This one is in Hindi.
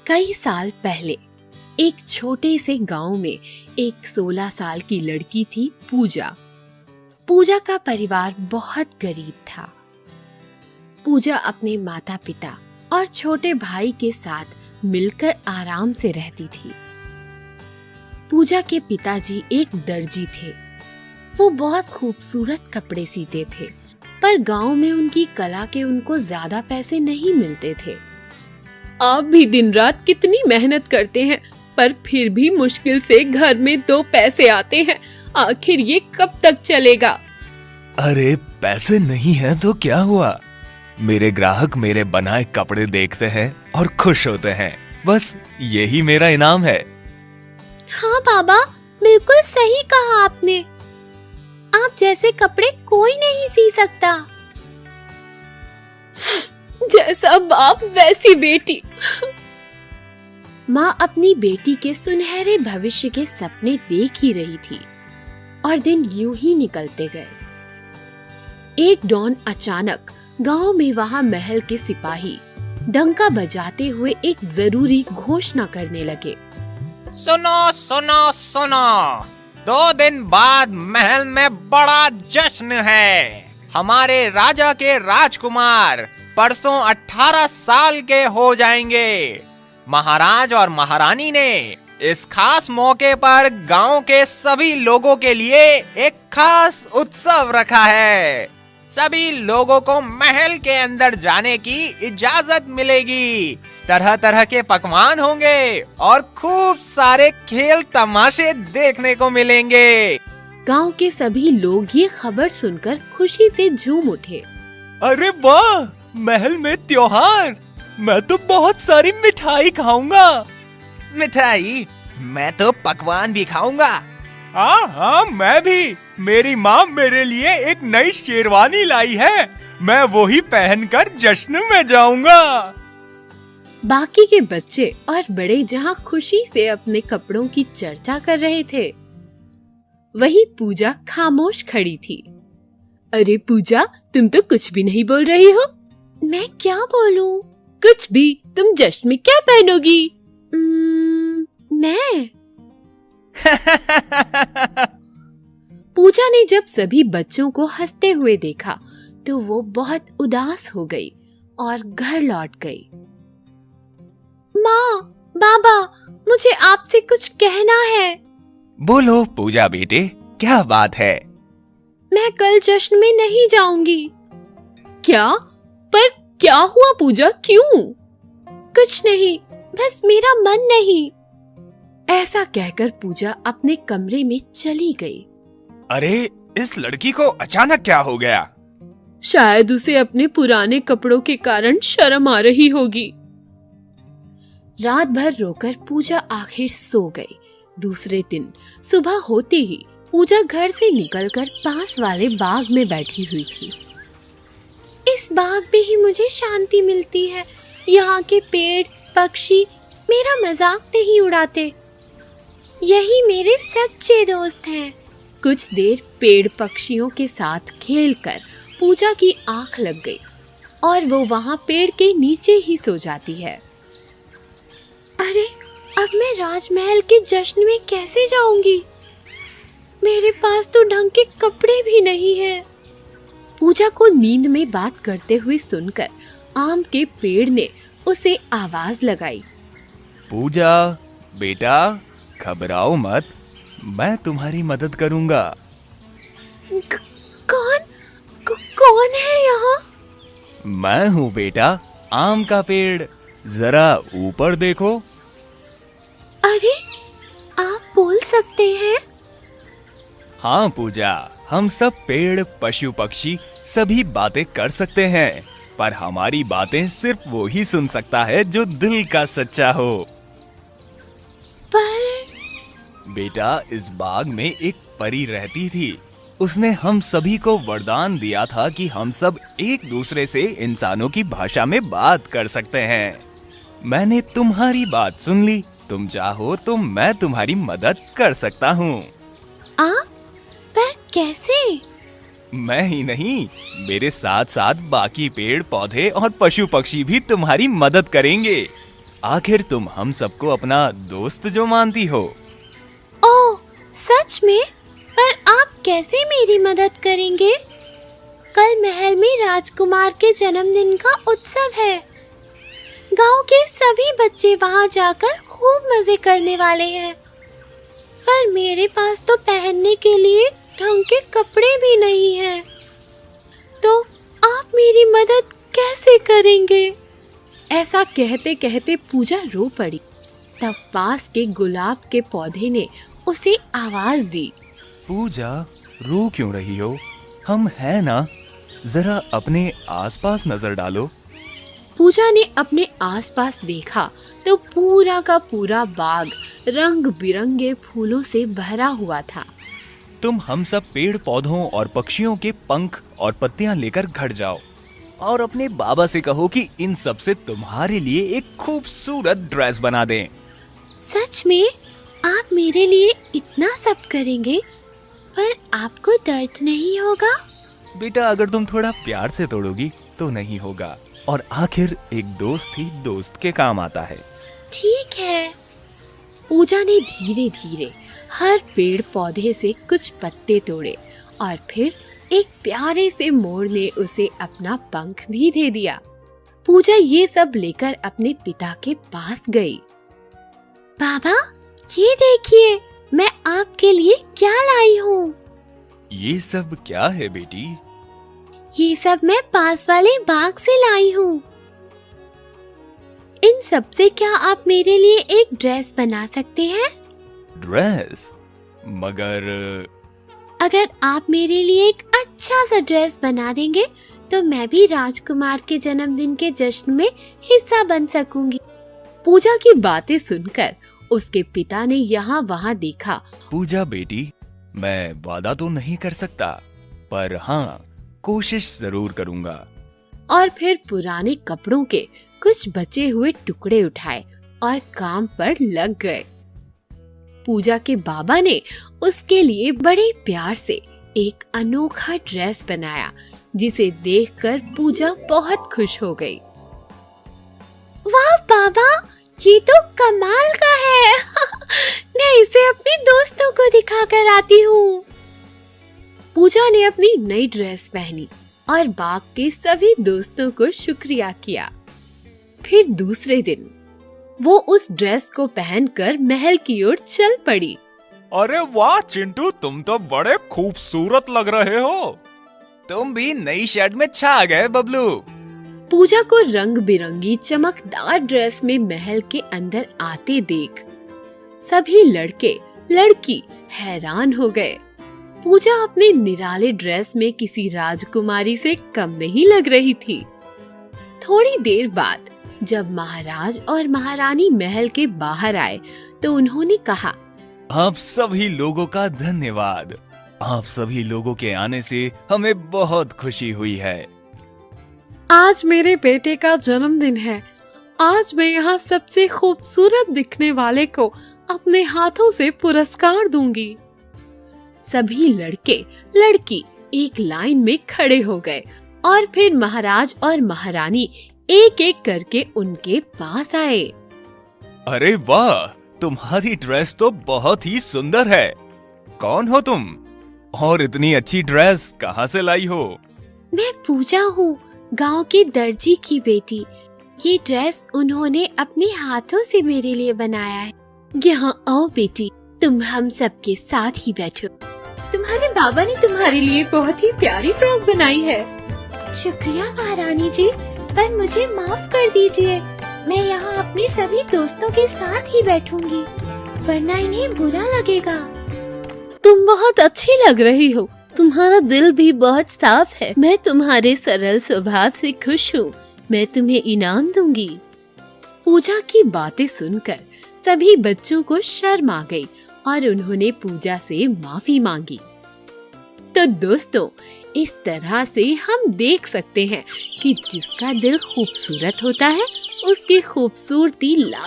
कई साल पहले एक छोटे से गांव में एक 16 साल की लड़की थी, पूजा। पूजा का परिवार बहुत गरीब था। पूजा अपने माता पिता और छोटे भाई के साथ मिलकर आराम से रहती थी। पूजा के पिताजी एक दर्जी थे। वो बहुत खूबसूरत कपड़े सीते थे, पर गांव में उनकी कला के उनको ज्यादा पैसे नहीं मिलते थे। आप भी दिन रात कितनी मेहनत करते हैं, पर फिर भी मुश्किल से घर में 2 पैसे आते हैं। आखिर ये कब तक चलेगा? अरे पैसे नहीं है तो क्या हुआ? मेरे ग्राहक मेरे बनाए कपड़े देखते हैं और खुश होते हैं। बस यही मेरा इनाम है। हाँ बाबा, बिल्कुल सही कहा आपने। आप जैसे कपड़े कोई नहीं सी सकता। जैसा बाप वैसी बेटी। माँ अपनी बेटी के सुनहरे भविष्य के सपने देख ही रही थी और दिन यूं ही निकलते गए। एक डॉन अचानक गांव में वहां महल के सिपाही डंका बजाते हुए एक जरूरी घोषणा करने लगे। सुनो सुनो सुनो, 2 दिन बाद महल में बड़ा जश्न है। हमारे राजा के राजकुमार परसों 18 साल के हो जाएंगे। महाराज और महारानी ने इस खास मौके पर गांव के सभी लोगों के लिए एक खास उत्सव रखा है। सभी लोगों को महल के अंदर जाने की इजाजत मिलेगी। तरह तरह के पकवान होंगे और खूब सारे खेल तमाशे देखने को मिलेंगे। गांव के सभी लोग ये खबर सुनकर खुशी से झूम उठे। अरे वाह, महल में त्योहार! मैं तो बहुत सारी मिठाई खाऊंगा। मिठाई? मैं तो पकवान भी खाऊंगा। हाँ, मैं भी। मेरी माँ मेरे लिए एक नई शेरवानी लाई है। मैं वही पहनकर जश्न में जाऊंगा। बाकी के बच्चे और बड़े जहाँ खुशी से अपने कपड़ों की चर्चा कर रहे थे, वही पूजा खामोश खड़ी थी। अरे पूजा, तुम तो कुछ भी नहीं बोल रही हो। मैं क्या बोलूं? कुछ भी। तुम जश्न में क्या पहनोगी? मैं पूजा ने जब सभी बच्चों को हंसते हुए देखा तो वो बहुत उदास हो गई और घर लौट गई। माँ, बाबा, मुझे आपसे कुछ कहना है। बोलो पूजा बेटे, क्या बात है? मैं कल जश्न में नहीं जाऊंगी। क्या? पर क्या हुआ पूजा, क्यों? कुछ नहीं, बस मेरा मन नहीं। ऐसा कहकर पूजा अपने कमरे में चली गई। अरे, इस लड़की को अचानक क्या हो गया? शायद उसे अपने पुराने कपड़ों के कारण शर्म आ रही होगी। रात भर रोकर पूजा आखिर सो गई। दूसरे दिन सुबह होते ही पूजा घर से निकलकर पास वाले बाग में बैठी हुई थी। इस बाग में ही मुझे शांति मिलती है। यहाँ के पेड़ पक्षी मेरा मजाक नहीं उड़ाते। यही मेरे सच्चे दोस्त हैं। कुछ देर पेड़ पक्षियों के साथ खेलकर पूजा की आंख लग गई और वो वहाँ पेड़ के नीचे ही सो जाती है। अरे, अब मैं राजमहल के जश्न में कैसे जाऊंगी? मेरे पास तो ढंग के कपड़े भी नहीं हैं। पूजा को नींद में बात करते हुए सुनकर आम के पेड़ ने उसे आवाज लगाई। पूजा बेटा, घबराओ मत, मैं तुम्हारी मदद करूंगा। कौन है यहाँ? मैं हूँ बेटा, आम का पेड़। जरा ऊपर देखो। अरे, आप बोल सकते हैं? हाँ पूजा, हम सब पेड़ पशु पक्षी सभी बातें कर सकते हैं, पर हमारी बातें सिर्फ वो ही सुन सकता है जो दिल का सच्चा हो। पर बेटा, इस बाग में एक परी रहती थी। उसने हम सभी को वरदान दिया था कि हम सब एक दूसरे से इंसानों की भाषा में बात कर सकते हैं। मैंने तुम्हारी बात सुन ली। तुम चाहो तो मैं तुम्हारी मदद कर सकता हूँ। आप? पर कैसे? मैं ही नहीं, मेरे साथ साथ बाकी पेड़ पौधे और पशु पक्षी भी तुम्हारी मदद करेंगे। आखिर तुम हम सबको अपना दोस्त जो मानती हो। ओह, सच में? पर आप कैसे मेरी मदद करेंगे? कल महल में राजकुमार के जन्मदिन का उत्सव है। गांव के सभी बच्चे वहां जाकर खूब मजे करने वाले हैं। पर मेरे पास तो पहनने के लिए ढंग के कपड़े भी नहीं हैं। तो आप मेरी मदद कैसे करेंगे? ऐसा कहते कहते पूजा रो पड़ी। तब पास के गुलाब के पौधे ने उसे आवाज दी। पूजा, रो क्यों रही हो? हम हैं ना, जरा अपने आसपास नजर डालो। पूजा ने अपने आसपास देखा तो पूरा का पूरा बाग रंग बिरंगे फूलों से भरा हुआ था। तुम हम सब पेड़ पौधों और पक्षियों के पंख और पत्तियां लेकर घर जाओ और अपने बाबा से कहो कि इन सब से तुम्हारे लिए एक खूबसूरत ड्रेस बना दें। सच में? आप मेरे लिए इतना सब करेंगे? पर आपको दर्द नहीं होगा? बेटा, अगर तुम थोड़ा प्यार से तोड़ोगी तो नहीं होगा, और आखिर एक दोस्त ही दोस्त के काम आता है। ठीक है। पूजा ने धीरे धीरे हर पेड़ पौधे से कुछ पत्ते तोड़े और फिर एक प्यारे से मोर ने उसे अपना पंख भी दे दिया। पूजा ये सब लेकर अपने पिता के पास गई। बाबा, ये देखिए, मैं आपके लिए क्या लाई हूँ। ये सब क्या है बेटी? ये सब मैं पास वाले बाग से लाई हूँ। इन सब से क्या आप मेरे लिए एक ड्रेस बना सकते हैं? ड्रेस? मगर अगर आप मेरे लिए एक अच्छा सा ड्रेस बना देंगे तो मैं भी राजकुमार के जन्मदिन के जश्न में हिस्सा बन सकूंगी। पूजा की बातें सुनकर उसके पिता ने यहाँ वहाँ देखा। पूजा बेटी, मैं वादा तो नहीं कर सकता, पर हाँ, कोशिश जरूर करूंगा। और फिर पुराने कपड़ों के कुछ बचे हुए टुकड़े उठाए और काम पर लग गए। पूजा के बाबा ने उसके लिए बड़े प्यार से एक अनोखा ड्रेस बनाया, जिसे देखकर पूजा बहुत खुश हो गई। वाह बाबा, ये तो कमाल का है। मैं इसे अपने दोस्तों को दिखाकर आती हूँ। पूजा ने अपनी नई ड्रेस पहनी और बाग के सभी दोस्तों को शुक्रिया किया। फिर दूसरे दिन वो उस ड्रेस को पहनकर महल की ओर चल पड़ी। अरे वाह चिंटू, तुम तो बड़े खूबसूरत लग रहे हो। तुम भी नई शर्ट में छा गए बबलू। पूजा को रंग बिरंगी चमकदार ड्रेस में महल के अंदर आते देख सभी लड़के लड़की हैरान हो गए। पूजा अपने निराले ड्रेस में किसी राजकुमारी से कम नहीं लग रही थी। थोड़ी देर बाद जब महाराज और महारानी महल के बाहर आए तो उन्होंने कहा, आप सभी लोगों का धन्यवाद। आप सभी लोगों के आने से हमें बहुत खुशी हुई है। आज मेरे बेटे का जन्मदिन है। आज मैं यहाँ सबसे खूबसूरत दिखने वाले को अपने हाथों से पुरस्कार दूंगी। सभी लड़के लड़की एक लाइन में खड़े हो गए और फिर महाराज और महारानी एक एक करके उनके पास आए। अरे वाह, तुम्हारी ड्रेस तो बहुत ही सुंदर है। कौन हो तुम? और इतनी अच्छी ड्रेस कहाँ से लाई हो? मैं पूजा हूँ, गांव के दर्जी की बेटी। ये ड्रेस उन्होंने अपने हाथों से मेरे लिए बनाया है। यहाँ आओ बेटी, तुम हम सबके साथ ही बैठो। तुम्हारे बाबा ने तुम्हारे लिए बहुत ही प्यारी फ्रॉक बनाई है। शुक्रिया महारानी जी, पर मुझे माफ कर दीजिए। मैं यहाँ अपने सभी दोस्तों के साथ ही बैठूंगी, वरना इन्हें बुरा लगेगा। तुम बहुत अच्छी लग रही हो। तुम्हारा दिल भी बहुत साफ है। मैं तुम्हारे सरल स्वभाव से खुश हूँ। मैं तुम्हें इनाम दूंगी। पूजा की बातें सुनकर सभी बच्चों को शर्म आ गई और उन्होंने पूजा से माफी मांगी। तो दोस्तों, इस तरह से हम देख सकते हैं कि जिसका दिल खूबसूरत होता है उसकी खूबसूरती लाख